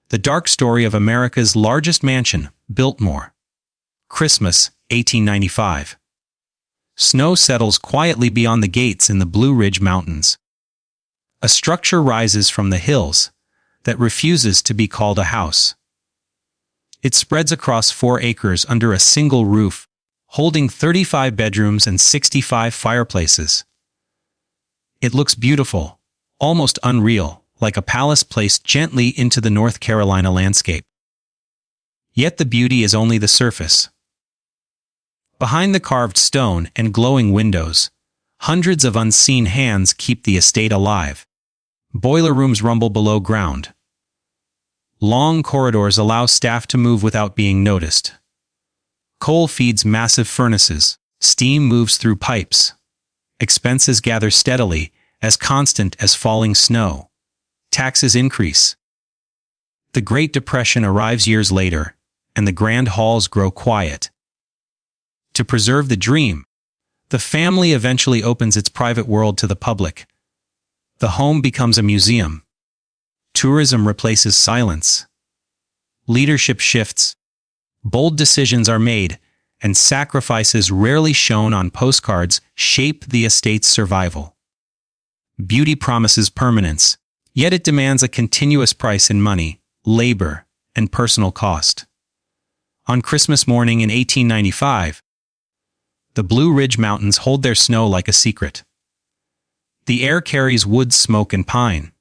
The dark story of America's largest mansion, Biltmore. Christmas, 1895. Snow settles quietly beyond the gates in the Blue Ridge Mountains. A structure rises from the hills that refuses to be called a house. It spreads across 4 acres under a single roof, holding 35 bedrooms and 65 fireplaces. It looks beautiful, almost unreal, like a palace placed gently into the North Carolina landscape. Yet the beauty is only the surface. Behind the carved stone and glowing windows, hundreds of unseen hands keep the estate alive. Boiler rooms rumble below ground. Long corridors allow staff to move without being noticed. Coal feeds massive furnaces. Steam moves through pipes. Expenses gather steadily, as constant as falling snow. Taxes increase. The Great Depression arrives years later, and the grand halls grow quiet. To preserve the dream, the family eventually opens its private world to the public. The home becomes a museum. Tourism replaces silence. Leadership shifts. Bold decisions are made, and sacrifices rarely shown on postcards shape the estate's survival. Beauty promises permanence, yet it demands a continuous price in money, labor, and personal cost. On Christmas morning in 1895, the Blue Ridge Mountains hold their snow like a secret. The air carries wood smoke and pine.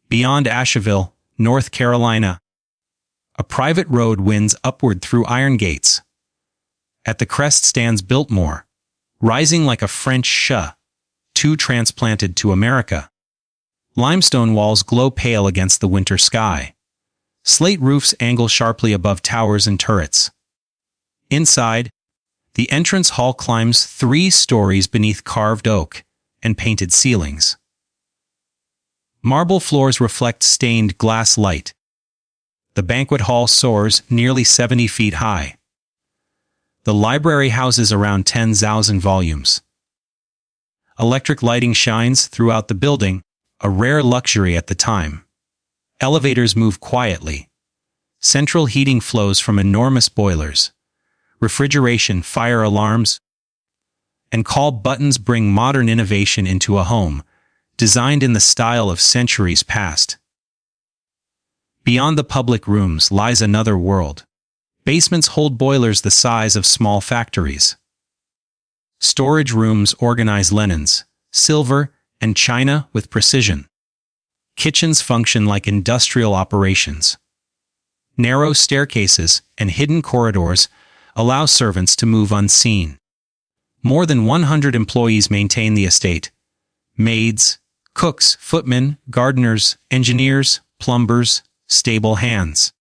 Beyond Asheville, North Carolina, a private road winds upward through iron gates. At the crest stands Biltmore, rising like a French chat, too transplanted to America. Limestone walls glow pale against the winter sky. Slate roofs angle sharply above towers and turrets. Inside, the entrance hall climbs 3 stories beneath carved oak and painted ceilings. Marble floors reflect stained glass light. The banquet hall soars nearly 70 feet high. The library houses around 10,000 volumes. Electric lighting shines throughout the building, a rare luxury at the time. Elevators move quietly. Central heating flows from enormous boilers. Refrigeration, fire alarms, and call buttons bring modern innovation into a home, designed in the style of centuries past. Beyond the public rooms lies another world. Basements hold boilers the size of small factories. Storage rooms organize linens, silver, and china with precision. Kitchens function like industrial operations. Narrow staircases and hidden corridors allow servants to move unseen. More than 100 employees maintain the estate. Maids, cooks, footmen, gardeners, engineers, plumbers, stable hands.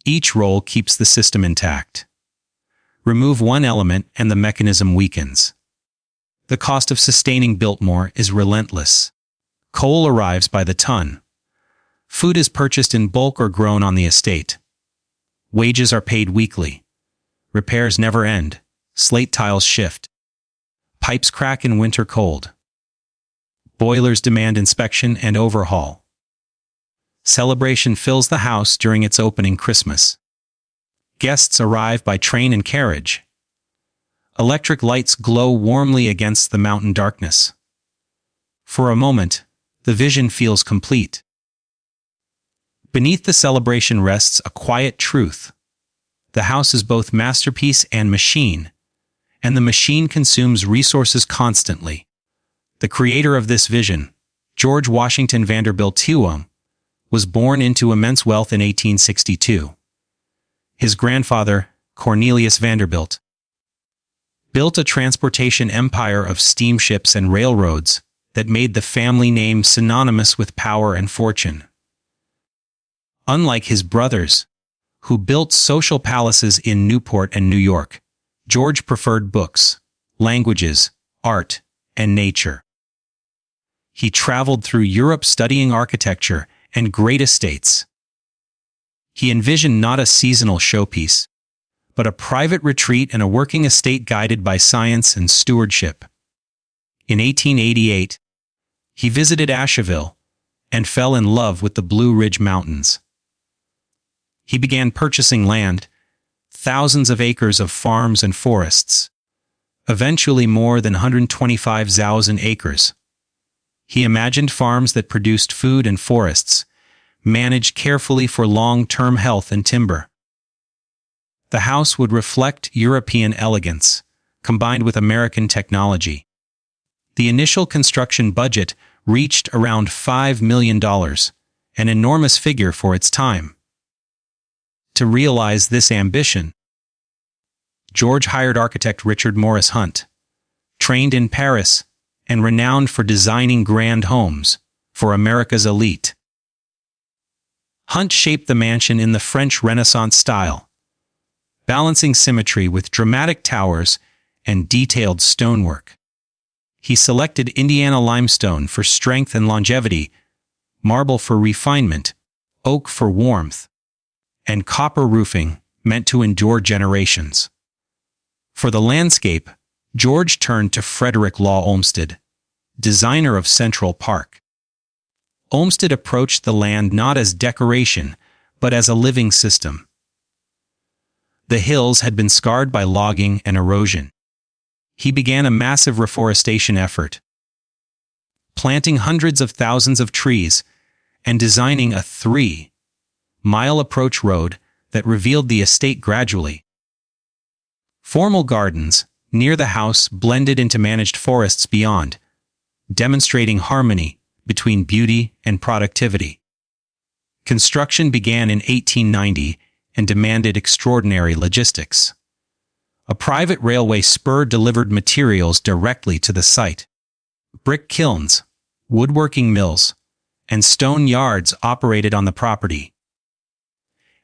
Each role keeps the system intact. Remove one element and the mechanism weakens. The cost of sustaining Biltmore is relentless. Coal arrives by the ton. Food is purchased in bulk or grown on the estate. Wages are paid weekly. Repairs never end. Slate tiles shift. Pipes crack in winter cold. Boilers demand inspection and overhaul. Celebration fills the house during its opening Christmas. Guests arrive by train and carriage. Electric lights glow warmly against the mountain darkness. For a moment, the vision feels complete. Beneath the celebration rests a quiet truth. The house is both masterpiece and machine, and the machine consumes resources constantly. The creator of this vision, George Washington Vanderbilt II, was born into immense wealth in 1862. His grandfather, Cornelius Vanderbilt, built a transportation empire of steamships and railroads that made the family name synonymous with power and fortune. Unlike his brothers, who built social palaces in Newport and New York, George preferred books, languages, art, and nature. He traveled through Europe studying architecture and great estates. He envisioned not a seasonal showpiece, but a private retreat and a working estate guided by science and stewardship. In 1888, he visited Asheville and fell in love with the Blue Ridge Mountains. He began purchasing land, thousands of acres of farms and forests, eventually more than 125,000 acres. He imagined farms that produced food and forests, managed carefully for long-term health and timber. The house would reflect European elegance, combined with American technology. The initial construction budget reached around $5 million, an enormous figure for its time. To realize this ambition, George hired architect Richard Morris Hunt, trained in Paris and renowned for designing grand homes for America's elite. Hunt shaped the mansion in the French Renaissance style, balancing symmetry with dramatic towers and detailed stonework. He selected Indiana limestone for strength and longevity, marble for refinement, oak for warmth, and copper roofing meant to endure generations. For the landscape, George turned to Frederick Law Olmsted, designer of Central Park. Olmsted approached the land not as decoration, but as a living system. The hills had been scarred by logging and erosion. He began a massive reforestation effort, planting hundreds of thousands of trees and designing a 3-mile approach road that revealed the estate gradually. Formal gardens near the house blended into managed forests beyond, demonstrating harmony between beauty and productivity. Construction began in 1890 and demanded extraordinary logistics. A private railway spur delivered materials directly to the site. Brick kilns, woodworking mills, and stone yards operated on the property.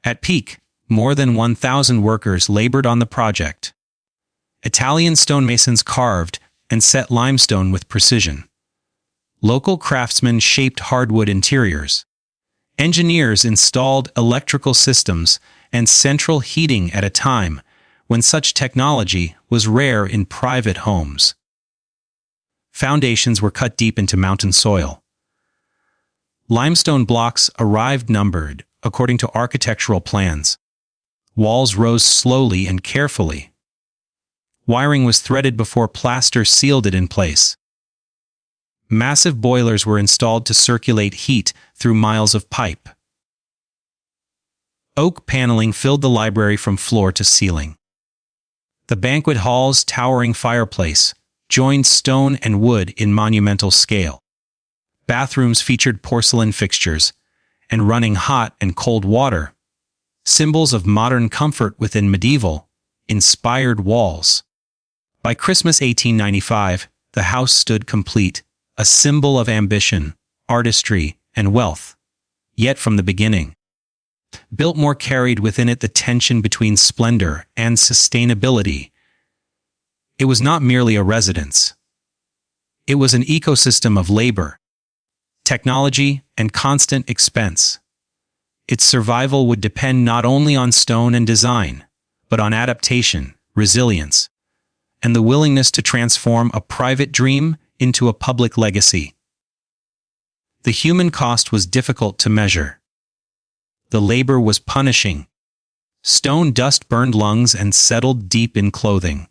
At peak, more than 1,000 workers labored on the project. Italian stonemasons carved and set limestone with precision. Local craftsmen shaped hardwood interiors. Engineers installed electrical systems and central heating at a time when such technology was rare in private homes. Foundations were cut deep into mountain soil. Limestone blocks arrived numbered according to architectural plans. Walls rose slowly and carefully. Wiring was threaded before plaster sealed it in place. Massive boilers were installed to circulate heat through miles of pipe. Oak paneling filled the library from floor to ceiling. The banquet hall's towering fireplace joined stone and wood in monumental scale. Bathrooms featured porcelain fixtures and running hot and cold water, symbols of modern comfort within medieval, inspired walls. By Christmas 1895, the house stood complete, a symbol of ambition, artistry, and wealth. Yet from the beginning, Biltmore carried within it the tension between splendor and sustainability. It was not merely a residence. It was an ecosystem of labor, technology, and constant expense. Its survival would depend not only on stone and design, but on adaptation, resilience, and the willingness to transform a private dream into a public legacy. The human cost was difficult to measure. The labor was punishing. Stone dust burned lungs and settled deep in clothing.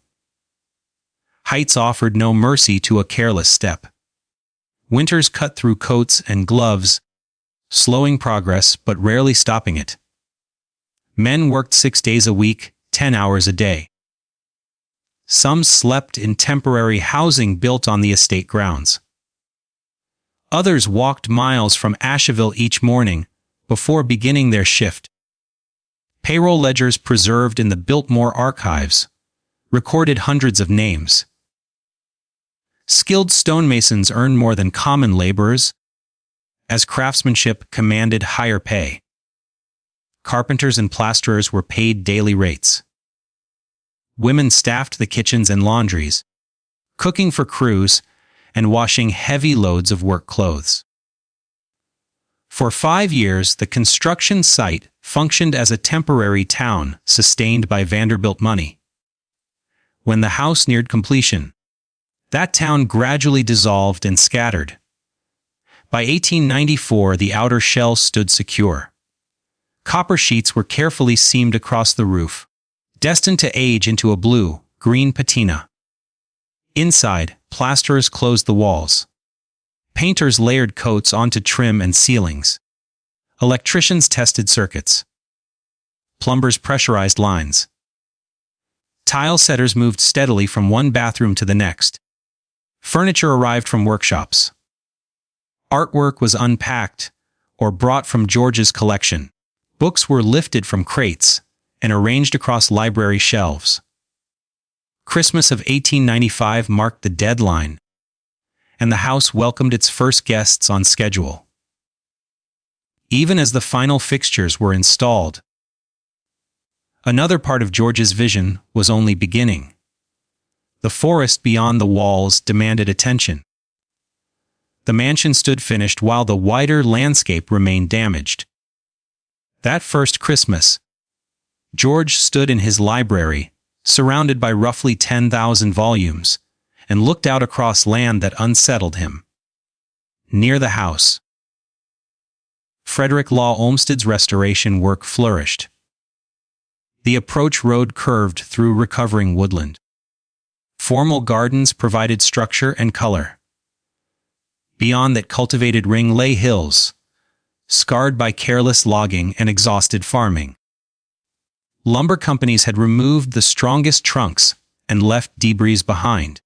Heights offered no mercy to a careless step. Winters cut through coats and gloves, slowing progress but rarely stopping it. Men worked 6 days a week, 10 hours a day. Some slept in temporary housing built on the estate grounds. Others walked miles from Asheville each morning before beginning their shift. Payroll ledgers preserved in the Biltmore archives recorded hundreds of names. Skilled stonemasons earned more than common laborers, as craftsmanship commanded higher pay. Carpenters and plasterers were paid daily rates. Women staffed the kitchens and laundries, cooking for crews and washing heavy loads of work clothes. For 5 years, the construction site functioned as a temporary town sustained by Vanderbilt money. When the house neared completion, that town gradually dissolved and scattered. By 1894, the outer shell stood secure. Copper sheets were carefully seamed across the roof, destined to age into a blue-green patina. Inside, plasterers closed the walls. Painters layered coats onto trim and ceilings. Electricians tested circuits. Plumbers pressurized lines. Tile setters moved steadily from one bathroom to the next. Furniture arrived from workshops. Artwork was unpacked or brought from George's collection. Books were lifted from crates and arranged across library shelves. Christmas of 1895 marked the deadline, and the house welcomed its first guests on schedule. Even as the final fixtures were installed, another part of George's vision was only beginning. The forest beyond the walls demanded attention. The mansion stood finished while the wider landscape remained damaged. That first Christmas, George stood in his library, surrounded by roughly 10,000 volumes, and looked out across land that unsettled him. Near the house, Frederick Law Olmsted's restoration work flourished. The approach road curved through recovering woodland. Formal gardens provided structure and color. Beyond that cultivated ring lay hills, scarred by careless logging and exhausted farming. Lumber companies had removed the strongest trunks and left debris behind.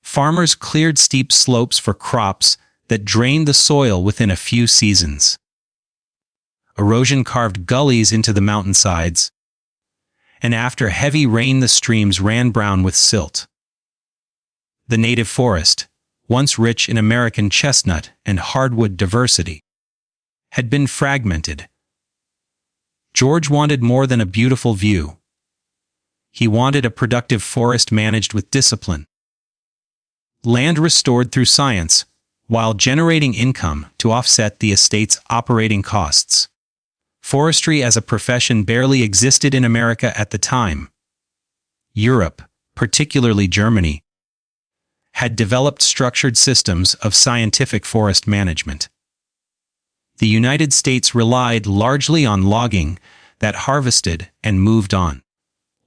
Farmers cleared steep slopes for crops that drained the soil within a few seasons. Erosion carved gullies into the mountainsides, and after heavy rain the streams ran brown with silt. The native forest, once rich in American chestnut and hardwood diversity, had been fragmented. George wanted more than a beautiful view. He wanted a productive forest managed with discipline. Land restored through science, while generating income to offset the estate's operating costs. Forestry as a profession barely existed in America at the time. Europe, particularly Germany, had developed structured systems of scientific forest management. The United States relied largely on logging that harvested and moved on.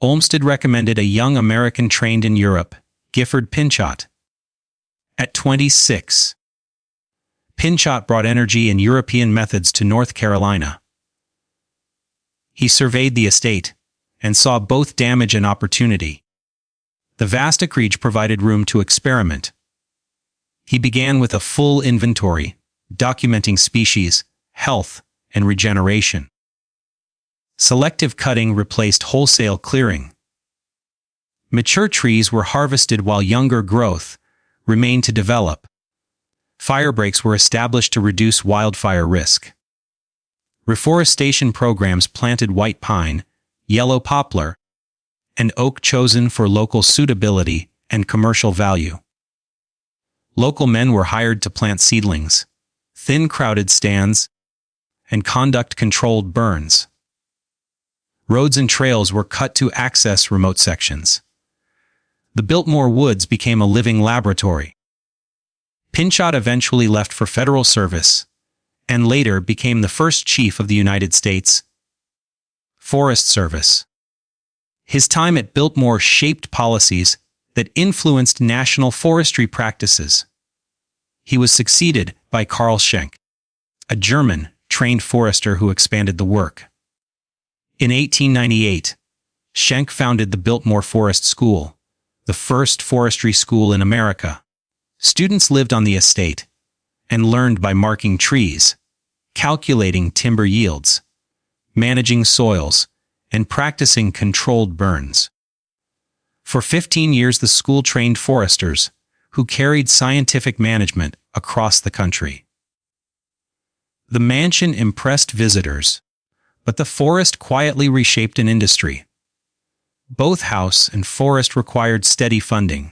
Olmsted recommended a young American trained in Europe, Gifford Pinchot. At 26, Pinchot brought energy and European methods to North Carolina. He surveyed the estate and saw both damage and opportunity. The vast acreage provided room to experiment. He began with a full inventory, documenting species, health, and regeneration. Selective cutting replaced wholesale clearing. Mature trees were harvested while younger growth remained to develop. Fire breaks were established to reduce wildfire risk. Reforestation programs planted white pine, yellow poplar, and oak chosen for local suitability and commercial value. Local men were hired to plant seedlings, thin crowded stands, and conduct controlled burns. Roads and trails were cut to access remote sections. The Biltmore Woods became a living laboratory. Pinchot eventually left for federal service, and later became the first chief of the United States Forest Service. His time at Biltmore shaped policies that influenced national forestry practices. He was succeeded by Carl Schenck, a German trained forester who expanded the work. In 1898, Schenck founded the Biltmore Forest School, the first forestry school in America. Students lived on the estate and learned by marking trees, calculating timber yields, managing soils, and practicing controlled burns. For 15 years, the school trained foresters who carried scientific management across the country. The mansion impressed visitors, but the forest quietly reshaped an industry. Both house and forest required steady funding.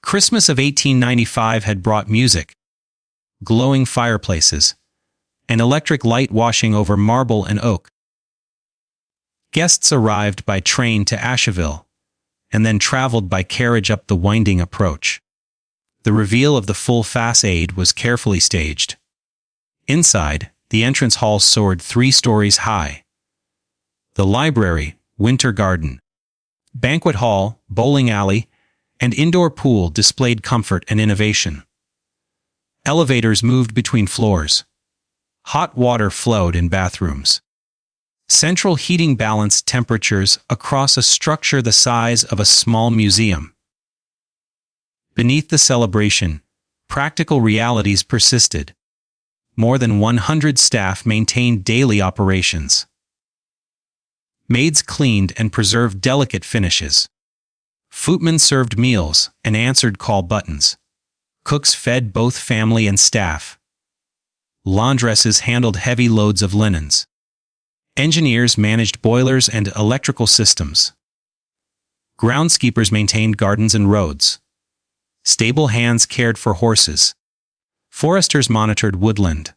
Christmas of 1895 had brought music, glowing fireplaces, and electric light washing over marble and oak. Guests arrived by train to Asheville, and then traveled by carriage up the winding approach. The reveal of the full facade was carefully staged. Inside, The entrance hall soared 3 stories high. The library, winter garden, banquet hall, bowling alley, and indoor pool displayed comfort and innovation. Elevators moved between floors. Hot water flowed in bathrooms. Central heating balanced temperatures across a structure the size of a small museum. Beneath the celebration, practical realities persisted. More than 100 staff maintained daily operations. Maids cleaned and preserved delicate finishes. Footmen served meals and answered call buttons. Cooks fed both family and staff. Laundresses handled heavy loads of linens. Engineers managed boilers and electrical systems. Groundskeepers maintained gardens and roads. Stable hands cared for horses. Foresters monitored woodland.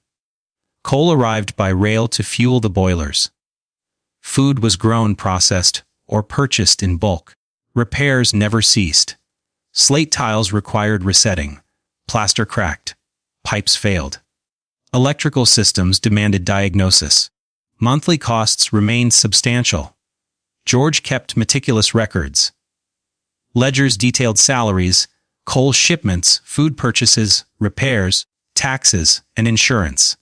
Coal arrived by rail to fuel the boilers. Food was grown, processed, or purchased in bulk. Repairs never ceased. Slate tiles required resetting. Plaster cracked. Pipes failed. Electrical systems demanded diagnosis. Monthly costs remained substantial. George kept meticulous records. Ledgers detailed salaries, coal shipments, food purchases, repairs, taxes, and insurance.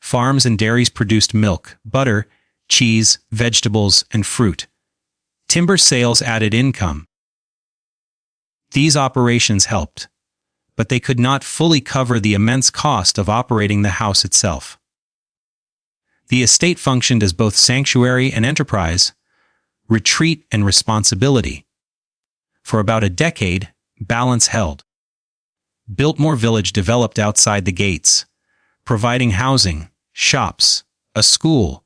Farms and dairies produced milk, butter, cheese, vegetables, and fruit. Timber sales added income. These operations helped, but they could not fully cover the immense cost of operating the house itself. The estate functioned as both sanctuary and enterprise, retreat and responsibility. For about a decade, balance held. Biltmore Village developed outside the gates, providing housing, shops, a school,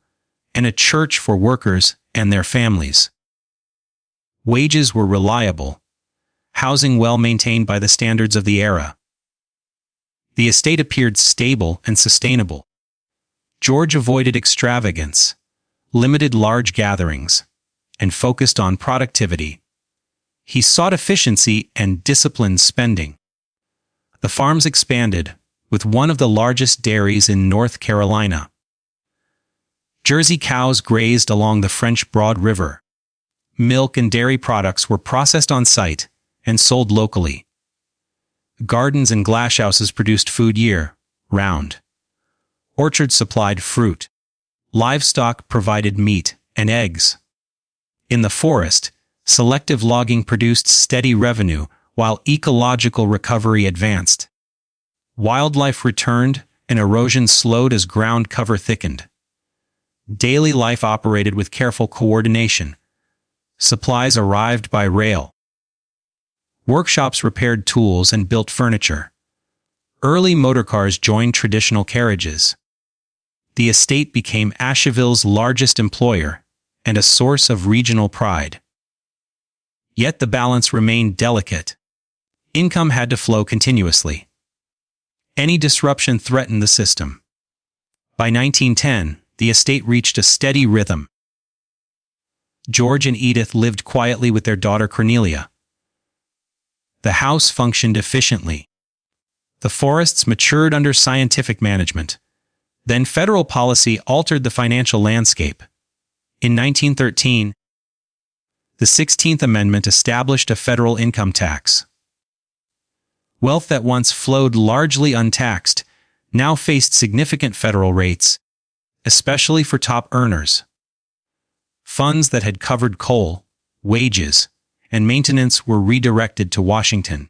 and a church for workers and their families. Wages were reliable, housing well maintained by the standards of the era. The estate appeared stable and sustainable. George avoided extravagance, limited large gatherings, and focused on productivity. He sought efficiency and disciplined spending. The farms expanded, with one of the largest dairies in North Carolina. Jersey cows grazed along the French Broad River. Milk and dairy products were processed on site and sold locally. Gardens and glashhouses produced food year-round. Orchards supplied fruit. Livestock provided meat and eggs. In the forest, selective logging produced steady revenue while ecological recovery advanced. Wildlife returned and erosion slowed as ground cover thickened. Daily life operated with careful coordination. Supplies arrived by rail. Workshops repaired tools and built furniture. Early motorcars joined traditional carriages. The estate became Asheville's largest employer and a source of regional pride. Yet the balance remained delicate. Income had to flow continuously. Any disruption threatened the system. By 1910, the estate reached a steady rhythm. George and Edith lived quietly with their daughter Cornelia. The house functioned efficiently. The forests matured under scientific management. Then federal policy altered the financial landscape. In 1913, the 16th Amendment established a federal income tax. Wealth that once flowed largely untaxed now faced significant federal rates, especially for top earners. Funds that had covered coal, wages, and maintenance were redirected to Washington.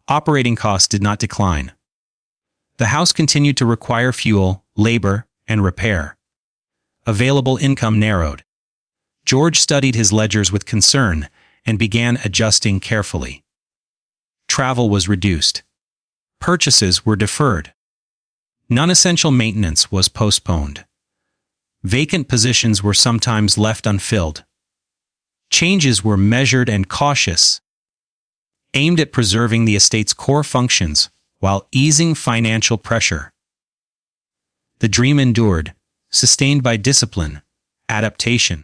Operating costs did not decline. The house continued to require fuel, labor, and repair. Available income narrowed. George studied his ledgers with concern and began adjusting carefully. Travel was reduced. Purchases were deferred. Non-essential maintenance was postponed. Vacant positions were sometimes left unfilled. Changes were measured and cautious, aimed at preserving the estate's core functions while easing financial pressure. The dream endured, sustained by discipline, adaptation,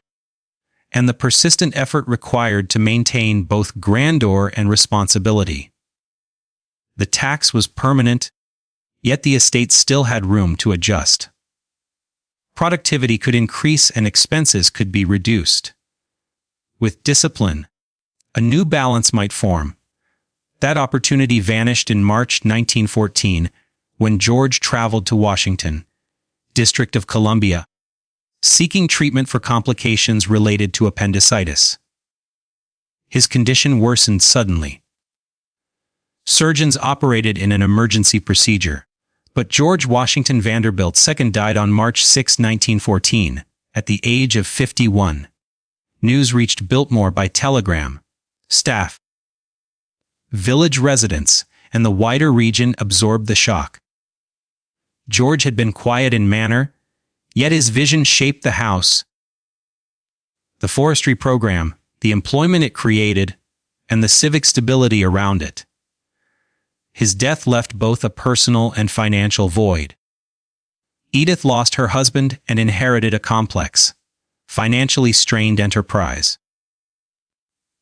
and the persistent effort required to maintain both grandeur and responsibility. The tax was permanent, yet the estate still had room to adjust. productivity could increase and expenses could be reduced. With discipline, a new balance might form. That opportunity vanished in March 1914 when George traveled to Washington, District of Columbia, seeking treatment for complications related to appendicitis. His condition worsened suddenly. Surgeons operated in an emergency procedure, but George Washington Vanderbilt II died on March 6, 1914, at the age of 51. News reached Biltmore by telegram. Staff, village residents, and the wider region absorbed the shock. George had been quiet in manner, yet his vision shaped the house. The forestry program, the employment it created, and the civic stability around it. His death left both a personal and financial void. Edith lost her husband and inherited a complex, financially strained enterprise.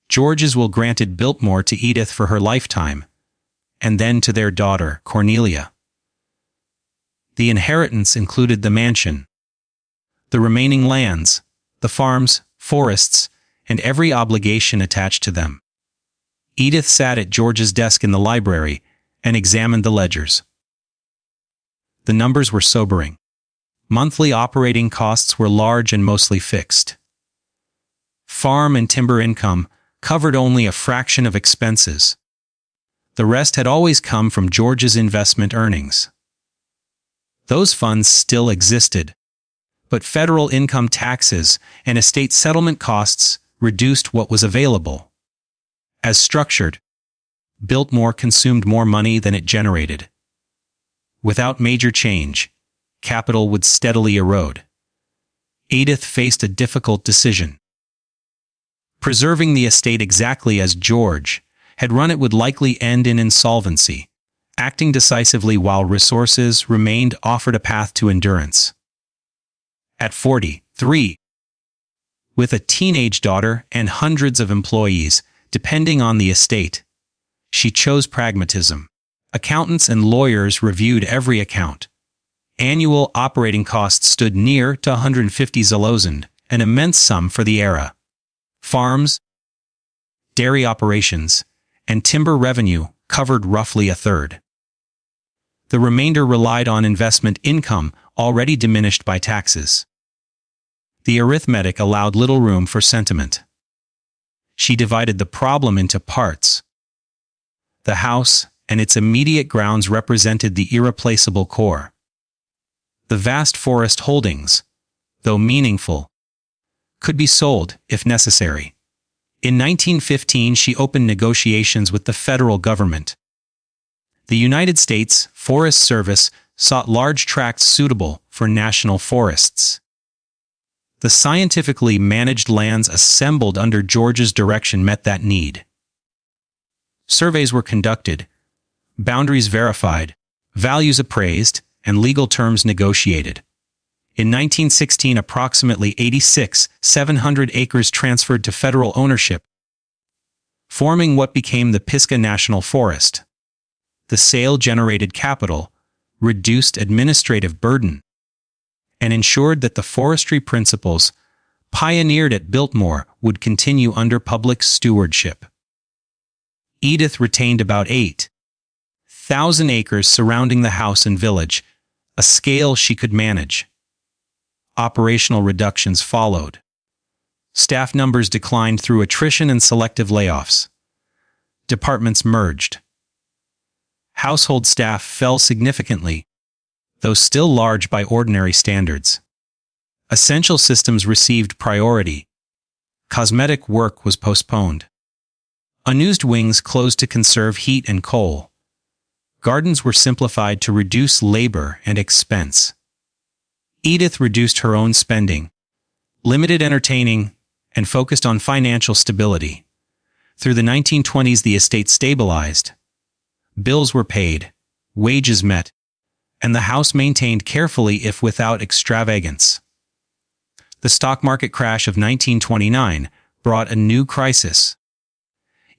George's will granted Biltmore to Edith for her lifetime, and then to their daughter, Cornelia. The inheritance included the mansion, the remaining lands, the farms, forests, and every obligation attached to them. Edith sat at George's desk in the library and examined the ledgers. The numbers were sobering. Monthly operating costs were large and mostly fixed. Farm and timber income covered only a fraction of expenses. The rest had always come from George's investment earnings. Those funds still existed, but federal income taxes and estate settlement costs reduced what was available. As structured, Biltmore consumed more money than it generated. Without major change, capital would steadily erode. Edith faced a difficult decision. Preserving the estate exactly as George had run it would likely end in insolvency. Acting decisively while resources remained offered a path to endurance. At 43, with a teenage daughter and hundreds of employees depending on the estate, she chose pragmatism. Accountants and lawyers reviewed every account. Annual operating costs stood near to 150 zlotys, an immense sum for the era. Farms, dairy operations, and timber revenue covered roughly a third. The remainder relied on investment income already diminished by taxes. The arithmetic allowed little room for sentiment. She divided the problem into parts. The house and its immediate grounds represented the irreplaceable core. The vast forest holdings, though meaningful, could be sold if necessary. In 1915, she opened negotiations with the federal government. The United States Forest Service sought large tracts suitable for national forests. The scientifically managed lands assembled under George's direction met that need. Surveys were conducted, boundaries verified, values appraised, and legal terms negotiated. In 1916, approximately 86,700 acres transferred to federal ownership, forming what became the Pisgah National Forest. The sale generated capital, reduced administrative burden, and ensured that the forestry principles pioneered at Biltmore would continue under public stewardship. Edith retained about 8,000 acres surrounding the house and village, a scale she could manage. Operational reductions followed. Staff numbers declined through attrition and selective layoffs. Departments merged. Household staff fell significantly, though still large by ordinary standards. Essential systems received priority. Cosmetic work was postponed. Unused wings closed to conserve heat and coal. Gardens were simplified to reduce labor and expense. Edith reduced her own spending, limited entertaining, and focused on financial stability. Through the 1920s, the estate stabilized. Bills were paid, wages met, and the house maintained carefully if without extravagance. The stock market crash of 1929 brought a new crisis.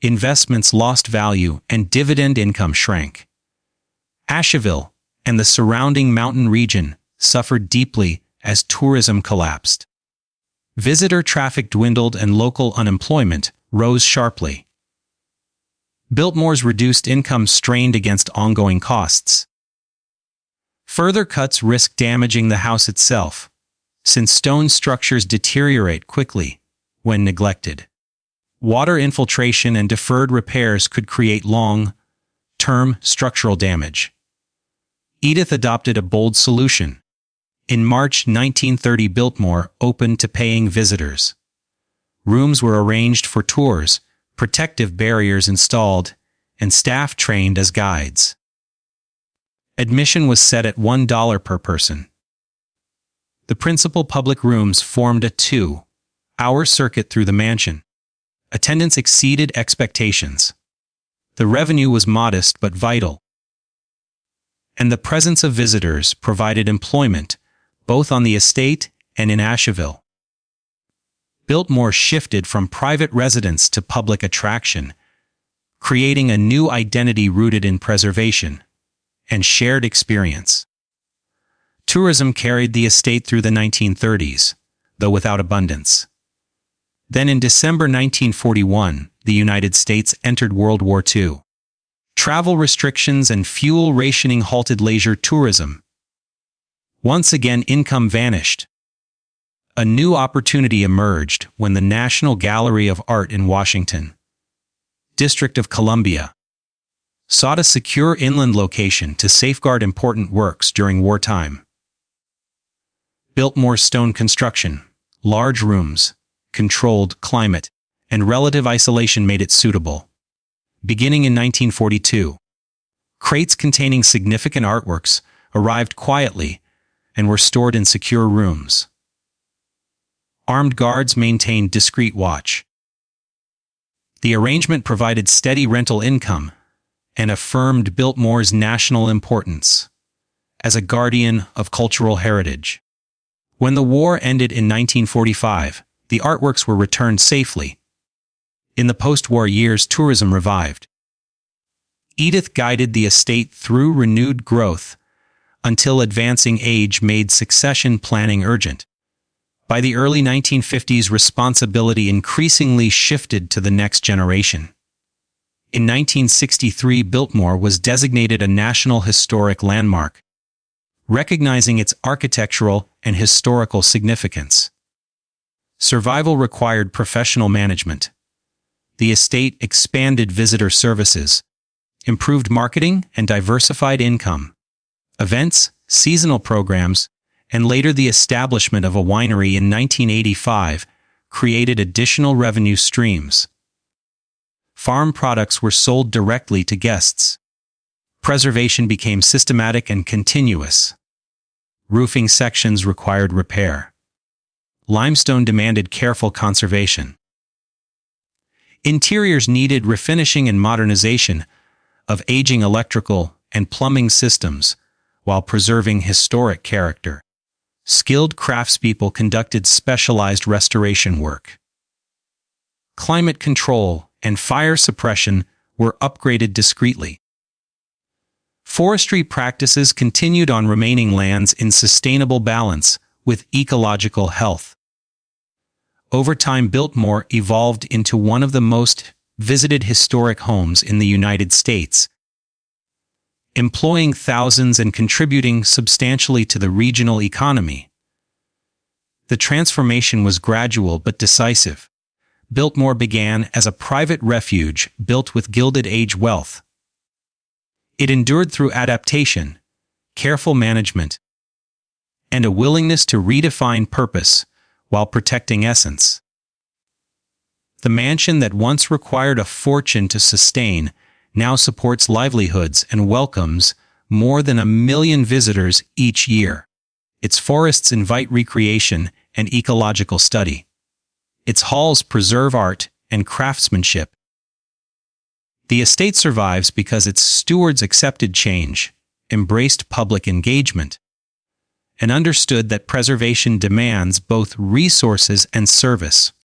Investments lost value and dividend income shrank. Asheville and the surrounding mountain region suffered deeply as tourism collapsed. Visitor traffic dwindled and local unemployment rose sharply. Biltmore's reduced income strained against ongoing costs. Further cuts risked damaging the house itself, since stone structures deteriorate quickly when neglected. Water infiltration and deferred repairs could create long-term structural damage. Edith adopted a bold solution. In March 1930, Biltmore opened to paying visitors. Rooms were arranged for tours, protective barriers installed, and staff trained as guides. Admission was set at $1 per person. The principal public rooms formed a 2-hour circuit through the mansion. Attendance exceeded expectations. The revenue was modest but vital. And the presence of visitors provided employment, both on the estate and in Asheville. Biltmore shifted from private residence to public attraction, creating a new identity rooted in preservation and shared experience. Tourism carried the estate through the 1930s, though without abundance. Then in December 1941, the United States entered World War II. Travel restrictions and fuel rationing halted leisure tourism. Once again, income vanished. A new opportunity emerged when the National Gallery of Art in Washington, District of Columbia, sought a secure inland location to safeguard important works during wartime. Biltmore's stone construction, large rooms, controlled climate, and relative isolation made it suitable. Beginning in 1942, crates containing significant artworks arrived quietly and were stored in secure rooms. Armed guards maintained discreet watch. The arrangement provided steady rental income and affirmed Biltmore's national importance as a guardian of cultural heritage. When the war ended in 1945, the artworks were returned safely. In the post-war years, tourism revived. Edith guided the estate through renewed growth until advancing age made succession planning urgent. By the early 1950s, responsibility increasingly shifted to the next generation. In 1963, Biltmore was designated a National Historic Landmark, recognizing its architectural and historical significance. Survival required professional management. The estate expanded visitor services, improved marketing, and diversified income. Events, seasonal programs, and later the establishment of a winery in 1985 created additional revenue streams. Farm products were sold directly to guests. Preservation became systematic and continuous. Roofing sections required repair. Limestone demanded careful conservation. Interiors needed refinishing and modernization of aging electrical and plumbing systems while preserving historic character. Skilled craftspeople conducted specialized restoration work. Climate control and fire suppression were upgraded discreetly. Forestry practices continued on remaining lands in sustainable balance with ecological health. Over time, Biltmore evolved into one of the most visited historic homes in the United States, employing thousands and contributing substantially to the regional economy. The transformation was gradual but decisive. Biltmore began as a private refuge built with Gilded Age wealth. It endured through adaptation, careful management, and a willingness to redefine purpose while protecting essence. The mansion that once required a fortune to sustain now supports livelihoods and welcomes more than 1 million visitors each year. Its forests invite recreation and ecological study. Its halls preserve art and craftsmanship. The estate survives because its stewards accepted change, embraced public engagement, and understood that preservation demands both resources and service.